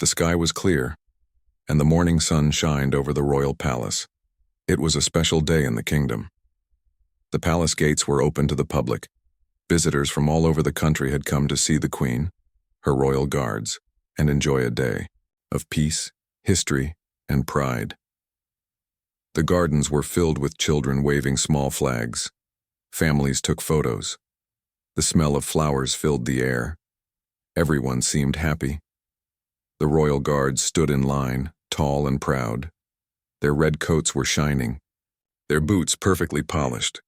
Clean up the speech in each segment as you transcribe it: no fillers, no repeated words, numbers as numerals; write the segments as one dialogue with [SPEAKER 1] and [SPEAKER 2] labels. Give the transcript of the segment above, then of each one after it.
[SPEAKER 1] The sky was clear, and the morning sun shined over the royal palace. It was a special day in the kingdom. The palace gates were open to the public. Visitors from all over the country had come to see the Queen, her royal guards, and enjoy a day of peace, history, and pride. The gardens were filled with children waving small flags. Families took photos. The smell of flowers filled the air. Everyone seemed happy. The royal guards stood in line, tall and proud. Their red coats were shining, their boots perfectly polished.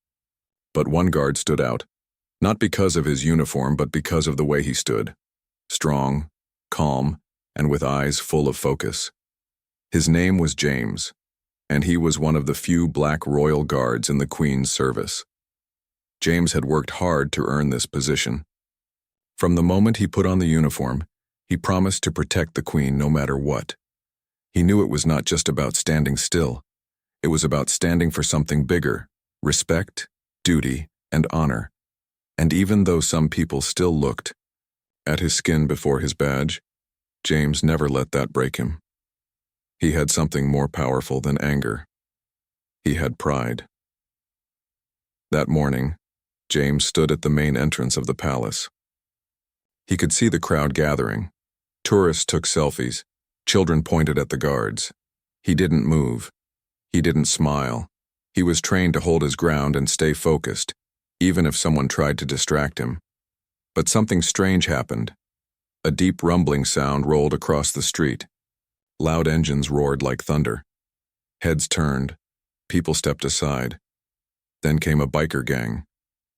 [SPEAKER 1] But one guard stood out, not because of his uniform but because of the way he stood, strong, calm, and with eyes full of focus. His name was James, and he was one of the few black royal guards in the Queen's service. James had worked hard to earn this position. From the moment he put on the uniform, he promised to protect the Queen no matter what. He knew it was not just about standing still. It was about standing for something bigger: respect, duty, and honor. And even though some people still looked at his skin before his badge, James never let that break him. He had something more powerful than anger. He had pride. That morning, James stood at the main entrance of the palace. He could see the crowd gathering. Tourists took selfies. Children pointed at the guards. He didn't move. He didn't smile. He was trained to hold his ground and stay focused, even if someone tried to distract him. But something strange happened. A deep rumbling sound rolled across the street. Loud engines roared like thunder. Heads turned. People stepped aside. Then came a biker gang,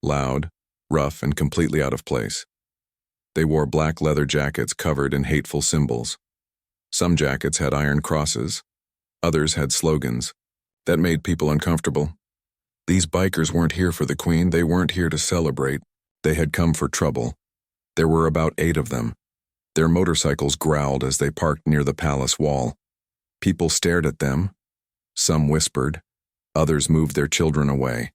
[SPEAKER 1] loud, rough, and completely out of place. They wore black leather jackets covered in hateful symbols. Some jackets had iron crosses. Others had slogans. That made people uncomfortable. These bikers weren't here for the Queen. They weren't here to celebrate. They had come for trouble. There were about 8 of them. Their motorcycles growled as they parked near the palace wall. People stared at them. Some whispered. Others moved their children away.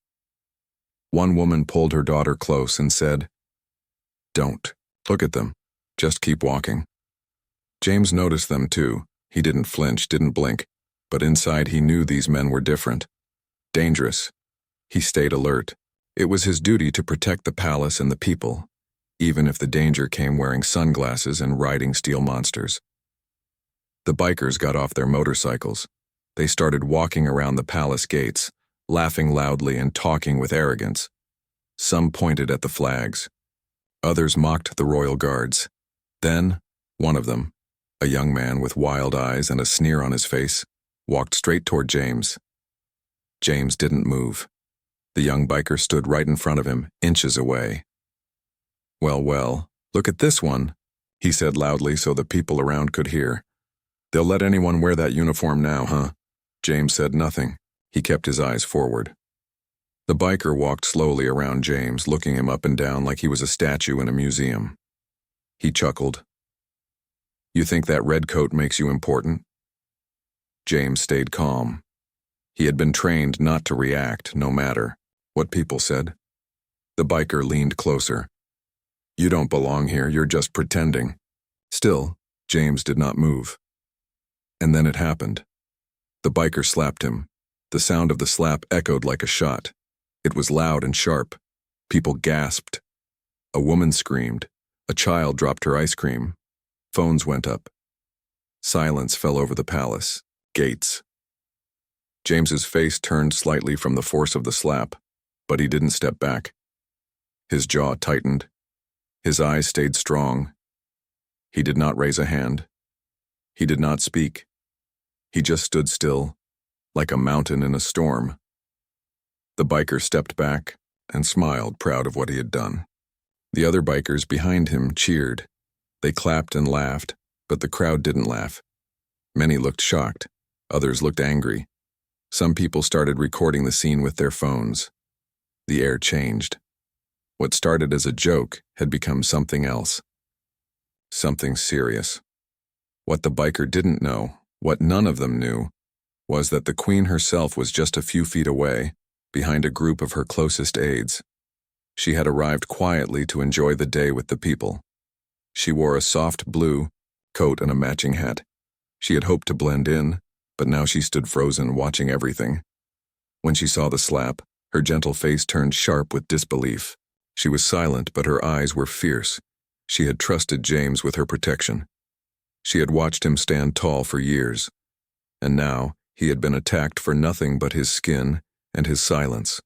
[SPEAKER 1] One woman pulled her daughter close and said, "Don't look at them. Just keep walking." James noticed them too. He didn't flinch, didn't blink, but inside he knew these men were different. Dangerous. He stayed alert. It was his duty to protect the palace and the people, even if the danger came wearing sunglasses and riding steel monsters. The bikers got off their motorcycles. They started walking around the palace gates, laughing loudly and talking with arrogance. Some pointed at the flags. Others mocked the royal guards. Then, one of them, a young man with wild eyes and a sneer on his face, walked straight toward James. James didn't move. The young biker stood right in front of him, inches away. Well, look at this one," he said loudly so the people around could hear. "They'll let anyone wear that uniform now, huh?" James said nothing. He kept his eyes forward. The biker walked slowly around James, looking him up and down like he was a statue in a museum. He chuckled. "You think that red coat makes you important?" James stayed calm. He had been trained not to react, no matter what people said. The biker leaned closer. "You don't belong here, you're just pretending." Still, James did not move. And then it happened. The biker slapped him. The sound of the slap echoed like a shot. It was loud and sharp. People gasped. A woman screamed. A child dropped her ice cream. Phones went up. Silence fell over the palace. Gates. James's face turned slightly from the force of the slap, but he didn't step back. His jaw tightened. His eyes stayed strong. He did not raise a hand. He did not speak. He just stood still, like a mountain in a storm. The biker stepped back and smiled, proud of what he had done. The other bikers behind him cheered. They clapped and laughed, but the crowd didn't laugh. Many looked shocked. Others looked angry. Some people started recording the scene with their phones. The air changed. What started as a joke had become something else. Something serious. What the biker didn't know, what none of them knew, was that the Queen herself was just a few feet away, behind a group of her closest aides. She had arrived quietly to enjoy the day with the people. She wore a soft blue, coat and a matching hat. She had hoped to blend in, but now she stood frozen, watching everything. When she saw the slap, her gentle face turned sharp with disbelief. She was silent, but her eyes were fierce. She had trusted James with her protection. She had watched him stand tall for years, and now he had been attacked for nothing but his skin and his silence.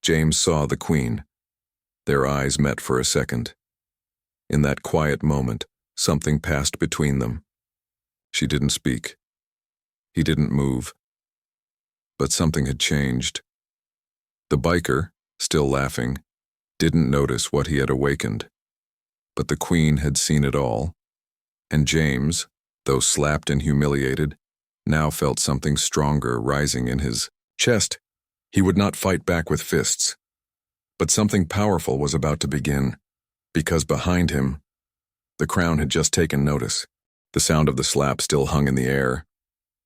[SPEAKER 1] James saw the Queen. Their eyes met for a second. In that quiet moment, something passed between them. She didn't speak. He didn't move. But something had changed. The biker, still laughing, didn't notice what he had awakened. But the Queen had seen it all, and James, though slapped and humiliated, now felt something stronger rising in his chest. He would not fight back with fists, but something powerful was about to begin, because behind him, the Crown had just taken notice. The sound of the slap still hung in the air.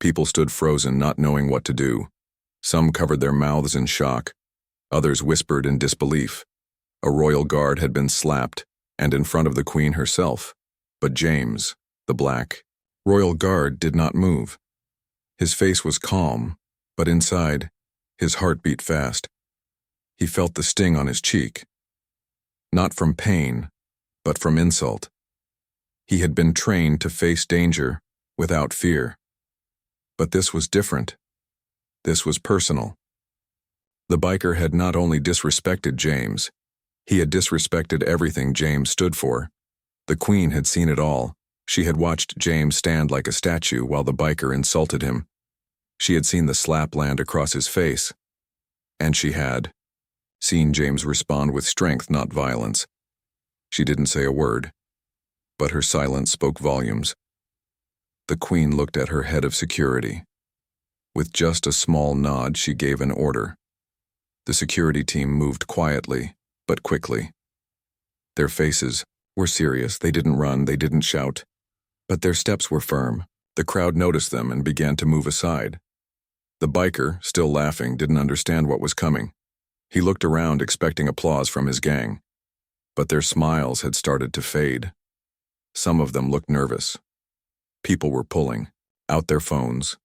[SPEAKER 1] People stood frozen, not knowing what to do. Some covered their mouths in shock. Others whispered in disbelief. A royal guard had been slapped, and in front of the Queen herself. But James, the black royal guard, did not move. His face was calm, but inside, his heart beat fast. He felt the sting on his cheek. Not from pain, but from insult. He had been trained to face danger without fear. But this was different. This was personal. The biker had not only disrespected James, he had disrespected everything James stood for. The Queen had seen it all. She had watched James stand like a statue while the biker insulted him. She had seen the slap land across his face. And she had seen James respond with strength, not violence. She didn't say a word, but her silence spoke volumes. The Queen looked at her head of security. With just a small nod, she gave an order. The security team moved quietly, but quickly. Their faces were serious. They didn't run, they didn't shout, but their steps were firm. The crowd noticed them and began to move aside. The biker, still laughing, didn't understand what was coming. He looked around, expecting applause from his gang, but their smiles had started to fade. Some of them looked nervous. People were pulling out their phones.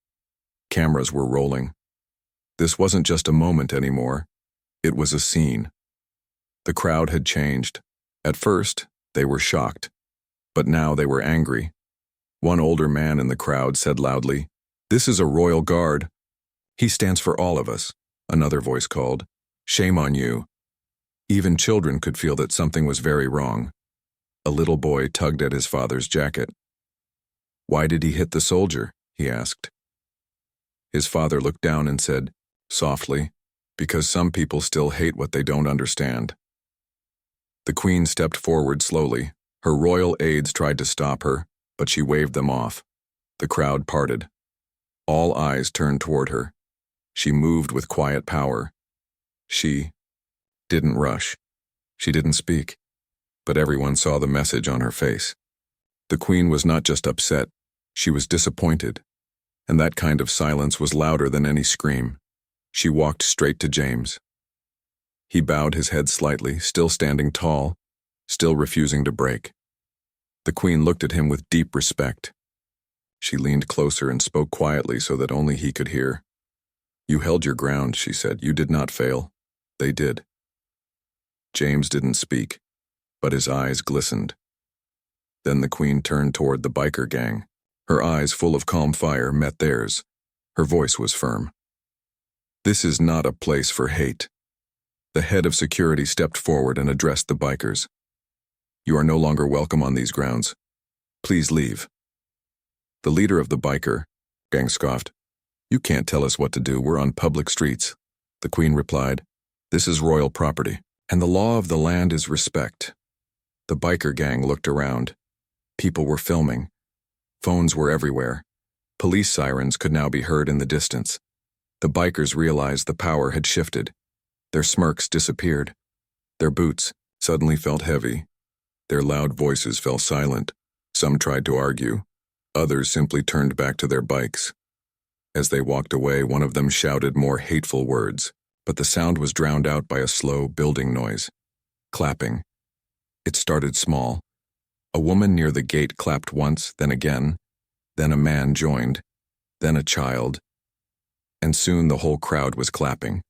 [SPEAKER 1] Cameras were rolling. This wasn't just a moment anymore. It was a scene. The crowd had changed. At first, they were shocked, but now they were angry. One older man in the crowd said loudly, "This is a royal guard. He stands for all of us," another voice called. "Shame on you." Even children could feel that something was very wrong. A little boy tugged at his father's jacket. "Why did he hit the soldier?" he asked. His father looked down and said, softly, "Because some people still hate what they don't understand." The Queen stepped forward slowly. Her royal aides tried to stop her, but she waved them off. The crowd parted. All eyes turned toward her. She moved with quiet power. She didn't rush. She didn't speak. But everyone saw the message on her face. The Queen was not just upset, she was disappointed. And that kind of silence was louder than any scream. She walked straight to James. He bowed his head slightly, still standing tall, still refusing to break. The Queen looked at him with deep respect. She leaned closer and spoke quietly so that only he could hear. "You held your ground," she said. "You did not fail. They did." James didn't speak, but his eyes glistened. Then the Queen turned toward the biker gang. Her eyes, full of calm fire, met theirs. Her voice was firm. "This is not a place for hate." The head of security stepped forward and addressed the bikers. "You are no longer welcome on these grounds. Please leave." The leader of the biker gang scoffed. "You can't tell us what to do. We're on public streets." The Queen replied, "This is royal property, and the law of the land is respect." The biker gang looked around. People were filming. Phones were everywhere. Police sirens could now be heard in the distance. The bikers realized the power had shifted. Their smirks disappeared. Their boots suddenly felt heavy. Their loud voices fell silent. Some tried to argue. Others simply turned back to their bikes. As they walked away, one of them shouted more hateful words, but the sound was drowned out by a slow building noise. Clapping. It started small. A woman near the gate clapped once, then again, then a man joined, then a child, and soon the whole crowd was clapping,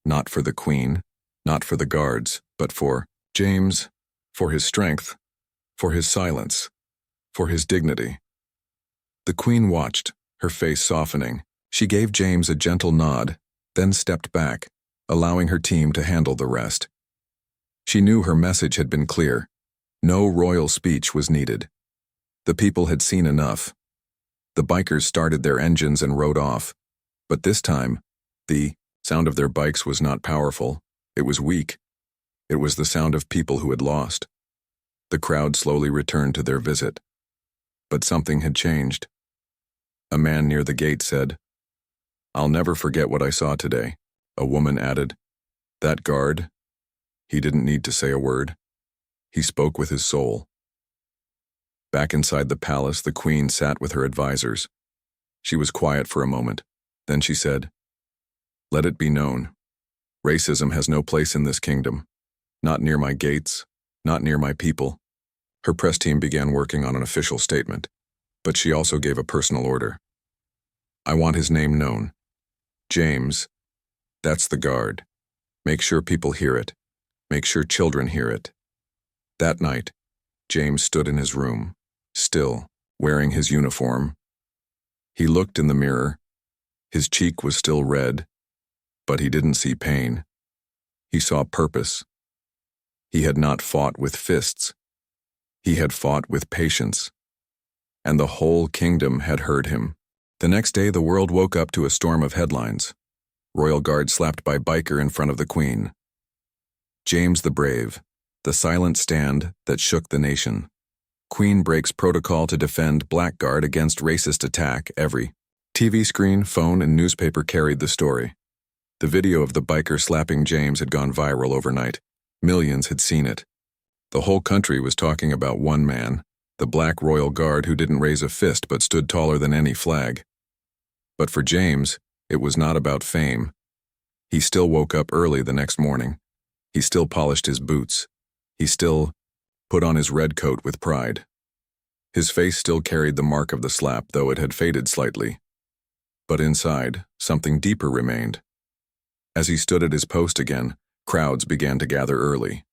[SPEAKER 1] not for the Queen, not for the guards, but for James, for his strength, for his silence, for his dignity. The Queen watched, her face softening. She gave James a gentle nod, then stepped back, allowing her team to handle the rest. She knew her message had been clear. No royal speech was needed. The people had seen enough. The bikers started their engines and rode off. But this time, the sound of their bikes was not powerful. It was weak. It was the sound of people who had lost. The crowd slowly returned to their visit. But something had changed. A man near the gate said, "I'll never forget what I saw today." A woman added, "That guard, he didn't need to say a word. He spoke with his soul." Back inside the palace, the Queen sat with her advisors. She was quiet for a moment. Then she said, "Let it be known. Racism has no place in this kingdom. Not near my gates, not near my people." Her press team began working on an official statement, but she also gave a personal order. "I want his name known. James, that's the guard. Make sure people hear it. Make sure children hear it." That night, James stood in his room, still, wearing his uniform. He looked in the mirror. His cheek was still red, but he didn't see pain. He saw purpose. He had not fought with fists. He had fought with patience. And the whole kingdom had heard him. The next day, the world woke up to a storm of headlines. Royal Guard slapped by biker in front of the Queen. James the Brave, the silent stand that shook the nation. Queen breaks protocol to defend Blackguard against racist attack. Every TV screen, phone, and newspaper carried the story. The video of the biker slapping James had gone viral overnight. Millions had seen it. The whole country was talking about one man, the Black Royal Guard who didn't raise a fist but stood taller than any flag. But for James, it was not about fame. He still woke up early the next morning. He still polished his boots. He still put on his red coat with pride. His face still carried the mark of the slap, though it had faded slightly. But inside, something deeper remained. As he stood at his post again, crowds began to gather early.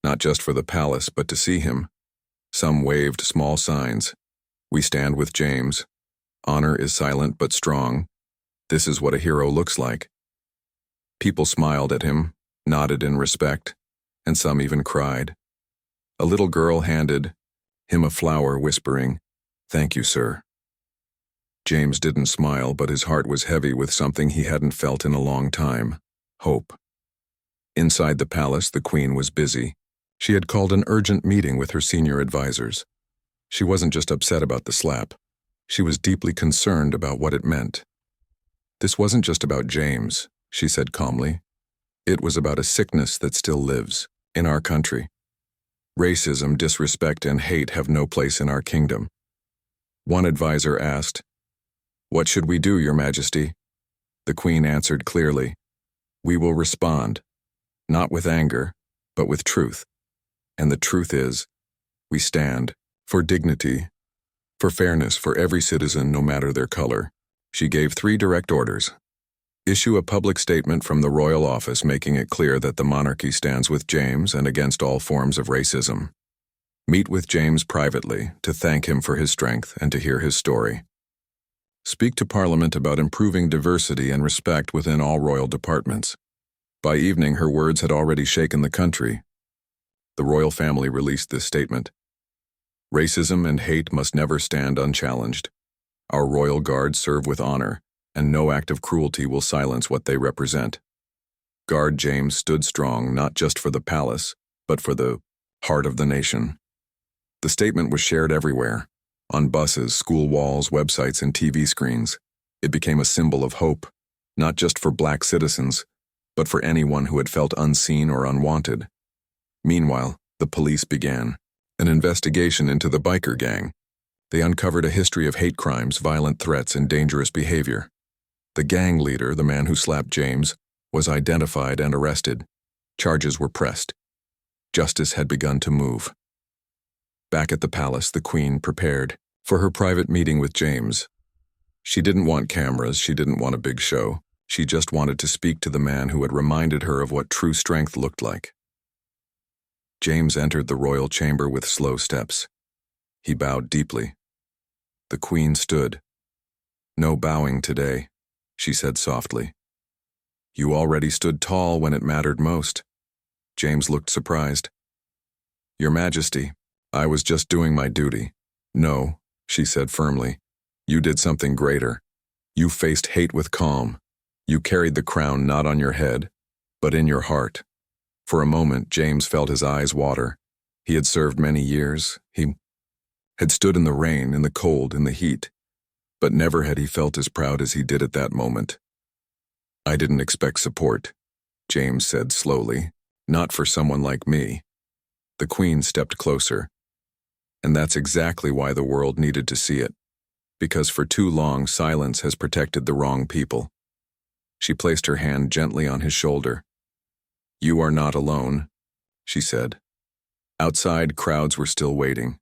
[SPEAKER 1] Not just for the palace, but to see him. Some waved small signs. "We stand with James. Honor is silent but strong. This is what a hero looks like." People smiled at him, nodded in respect, and some even cried. A little girl handed him a flower, whispering, "Thank you, sir." James didn't smile, but his heart was heavy with something he hadn't felt in a long time: hope. Inside the palace, the Queen was busy. She had called an urgent meeting with her senior advisors. She wasn't just upset about the slap. She was deeply concerned about what it meant. "This wasn't just about James," she said calmly. "It was about a sickness that still lives in our country. Racism, disrespect, and hate have no place in our kingdom." One advisor asked, "What should we do, Your Majesty?" The Queen answered clearly, "We will respond, not with anger, but with truth. And the truth is, we stand for dignity, for fairness for every citizen, no matter their color." She gave 3 direct orders. Issue a public statement from the royal office making it clear that the monarchy stands with James and against all forms of racism. Meet with James privately to thank him for his strength and to hear his story. Speak to Parliament about improving diversity and respect within all royal departments. By evening, her words had already shaken the country. The royal family released this statement. "Racism and hate must never stand unchallenged. Our royal guards serve with honor, and no act of cruelty will silence what they represent." Guard James stood strong not just for the palace, but for the heart of the nation. The statement was shared everywhere, on buses, school walls, websites, and TV screens. It became a symbol of hope, not just for Black citizens, but for anyone who had felt unseen or unwanted. Meanwhile, the police began an investigation into the biker gang. They uncovered a history of hate crimes, violent threats, and dangerous behavior. The gang leader, the man who slapped James, was identified and arrested. Charges were pressed. Justice had begun to move. Back at the palace, the Queen prepared for her private meeting with James. She didn't want cameras, she didn't want a big show. She just wanted to speak to the man who had reminded her of what true strength looked like. James entered the royal chamber with slow steps. He bowed deeply. The Queen stood. "No bowing today," she said softly. "You already stood tall when it mattered most." James looked surprised. "Your Majesty, I was just doing my duty." "No," she said firmly. "You did something greater. You faced hate with calm. You carried the crown not on your head, but in your heart." For a moment, James felt his eyes water. He had served many years. He had stood in the rain, in the cold, in the heat. But never had he felt as proud as he did at that moment. "I didn't expect support," James said slowly. "Not for someone like me." The Queen stepped closer. "And that's exactly why the world needed to see it. Because for too long, silence has protected the wrong people." She placed her hand gently on his shoulder. "You are not alone," she said. Outside, crowds were still waiting.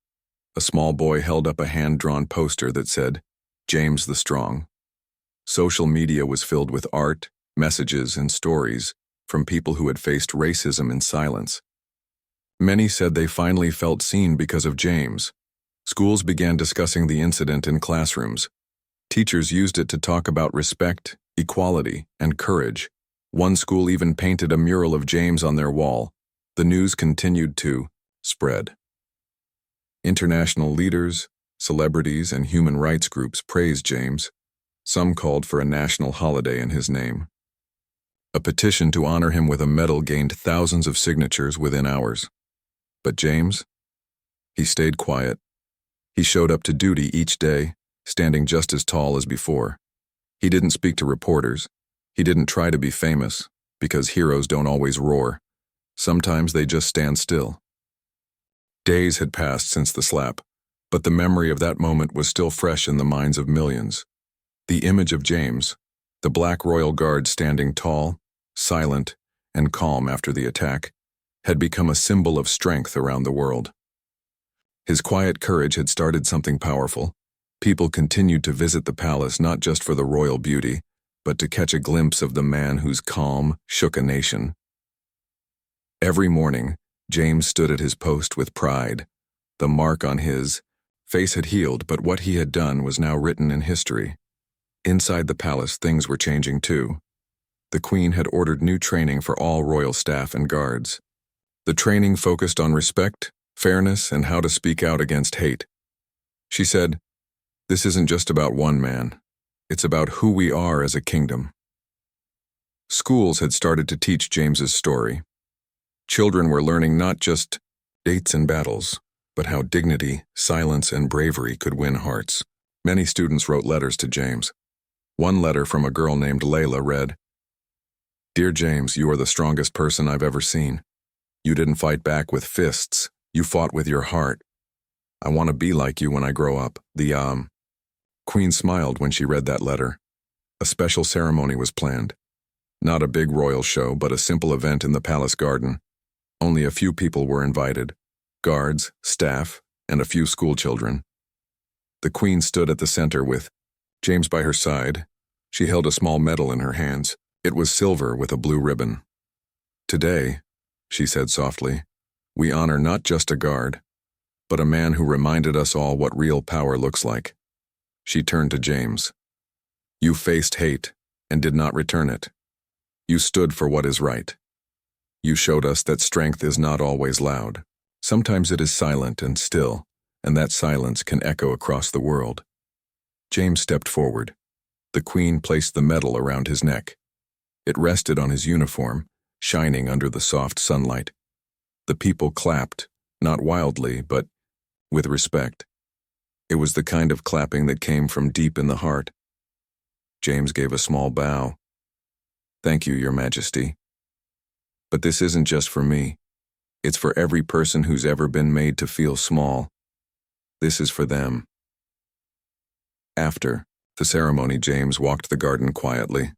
[SPEAKER 1] A small boy held up a hand-drawn poster that said, "James the Strong." Social media was filled with art, messages, and stories from people who had faced racism in silence. Many said they finally felt seen because of James. Schools began discussing the incident in classrooms. Teachers used it to talk about respect, equality, and courage. One school even painted a mural of James on their wall. The news continued to spread. International leaders, celebrities, and human rights groups praised James. Some called for a national holiday in his name. A petition to honor him with a medal gained thousands of signatures within hours. But James? He stayed quiet. He showed up to duty each day, standing just as tall as before. He didn't speak to reporters. He didn't try to be famous, because heroes don't always roar. Sometimes they just stand still. Days had passed since the slap, but the memory of that moment was still fresh in the minds of millions. The image of James, the Black Royal Guard standing tall, silent, and calm after the attack, had become a symbol of strength around the world. His quiet courage had started something powerful. People continued to visit the palace not just for the royal beauty, but to catch a glimpse of the man whose calm shook a nation. Every morning, James stood at his post with pride. The mark on his face had healed, but what he had done was now written in history. Inside the palace, things were changing too. The Queen had ordered new training for all royal staff and guards. The training focused on respect, fairness, and how to speak out against hate. She said, "This isn't just about one man. It's about who we are as a kingdom." Schools had started to teach James's story. Children were learning not just dates and battles, but how dignity, silence, and bravery could win hearts. Many students wrote letters to James. One letter from a girl named Layla read, "Dear James, you are the strongest person I've ever seen. You didn't fight back with fists, you fought with your heart. I want to be like you when I grow up." The Queen smiled when she read that letter. A special ceremony was planned. Not a big royal show, but a simple event in the palace garden. Only a few people were invited: guards, staff, and a few schoolchildren. The Queen stood at the center with James by her side. She held a small medal in her hands. It was silver with a blue ribbon. "Today," she said softly, "we honor not just a guard, but a man who reminded us all what real power looks like." She turned to James. "You faced hate and did not return it. You stood for what is right. You showed us that strength is not always loud. Sometimes it is silent and still, and that silence can echo across the world." James stepped forward. The Queen placed the medal around his neck. It rested on his uniform, shining under the soft sunlight. The people clapped, not wildly, but with respect. It was the kind of clapping that came from deep in the heart. James gave a small bow. "Thank you, Your Majesty. But this isn't just for me. It's for every person who's ever been made to feel small. This is for them." After the ceremony, James walked the garden quietly.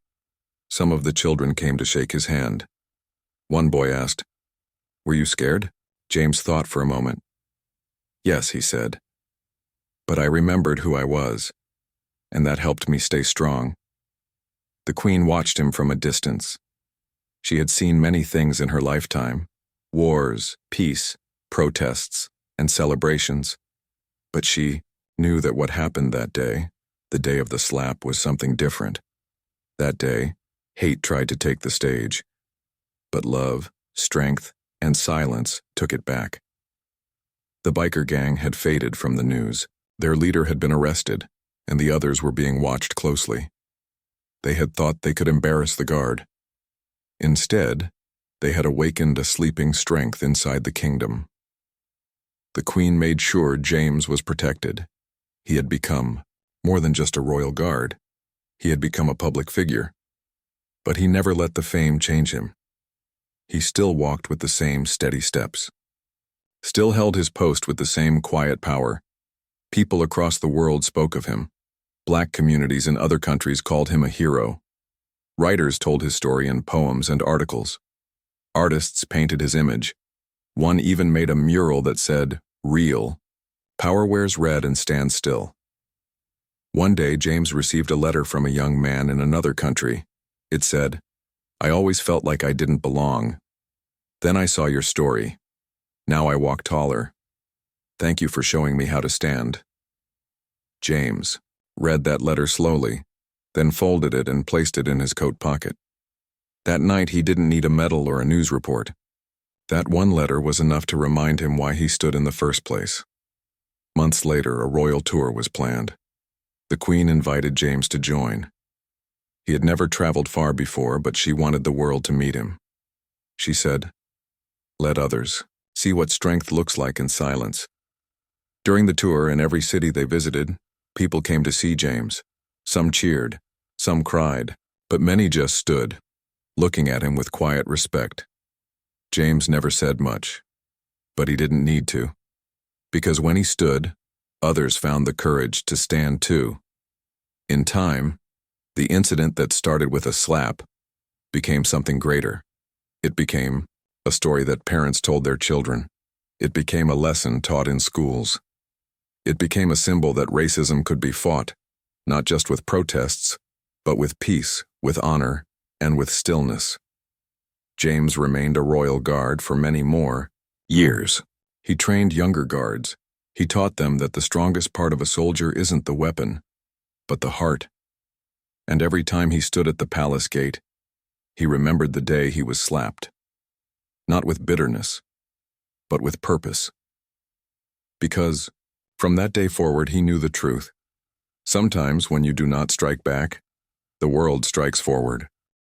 [SPEAKER 1] Some of the children came to shake his hand. One boy asked, "Were you scared?" James thought for a moment. Yes, he said. But I remembered who I was, and that helped me stay strong. The queen watched him from a distance. She had seen many things in her lifetime: wars, peace, protests, and celebrations. But she knew that what happened that day, the day of the slap, was something different. That day, hate tried to take the stage, but love, strength, and silence took it back. The biker gang had faded from the news. Their leader had been arrested, and the others were being watched closely. They had thought they could embarrass the guard. Instead, they had awakened a sleeping strength inside the kingdom. The queen made sure James was protected. He had become more than just a royal guard. He had become a public figure. But he never let the fame change him. He still walked with the same steady steps, still held his post with the same quiet power. People across the world spoke of him. Black communities in other countries called him a hero. Writers told his story in poems and articles. Artists painted his image. One even made a mural that said, "Real. Power wears red and stands still." One day, James received a letter from a young man in another country. It said, "I always felt like I didn't belong. Then I saw your story. Now I walk taller. Thank you for showing me how to stand." James read that letter slowly, then folded it and placed it in his coat pocket. That night, he didn't need a medal or a news report. That one letter was enough to remind him why he stood in the first place. Months later, a royal tour was planned. The queen invited James to join. He had never traveled far before, but she wanted the world to meet him. She said, "Let others see what strength looks like in silence." During the tour, in every city they visited, people came to see James. Some cheered, some cried, but many just stood, looking at him with quiet respect. James never said much, but he didn't need to, because when he stood, others found the courage to stand too. In time, the incident that started with a slap became something greater. It became a story that parents told their children. It became a lesson taught in schools. It became a symbol that racism could be fought, not just with protests, but with peace, with honor, and with stillness. James remained a royal guard for many more years. He trained younger guards. He taught them that the strongest part of a soldier isn't the weapon, but the heart. And every time he stood at the palace gate, he remembered the day he was slapped. Not with bitterness, but with purpose. Because from that day forward, he knew the truth. Sometimes when you do not strike back, the world strikes forward.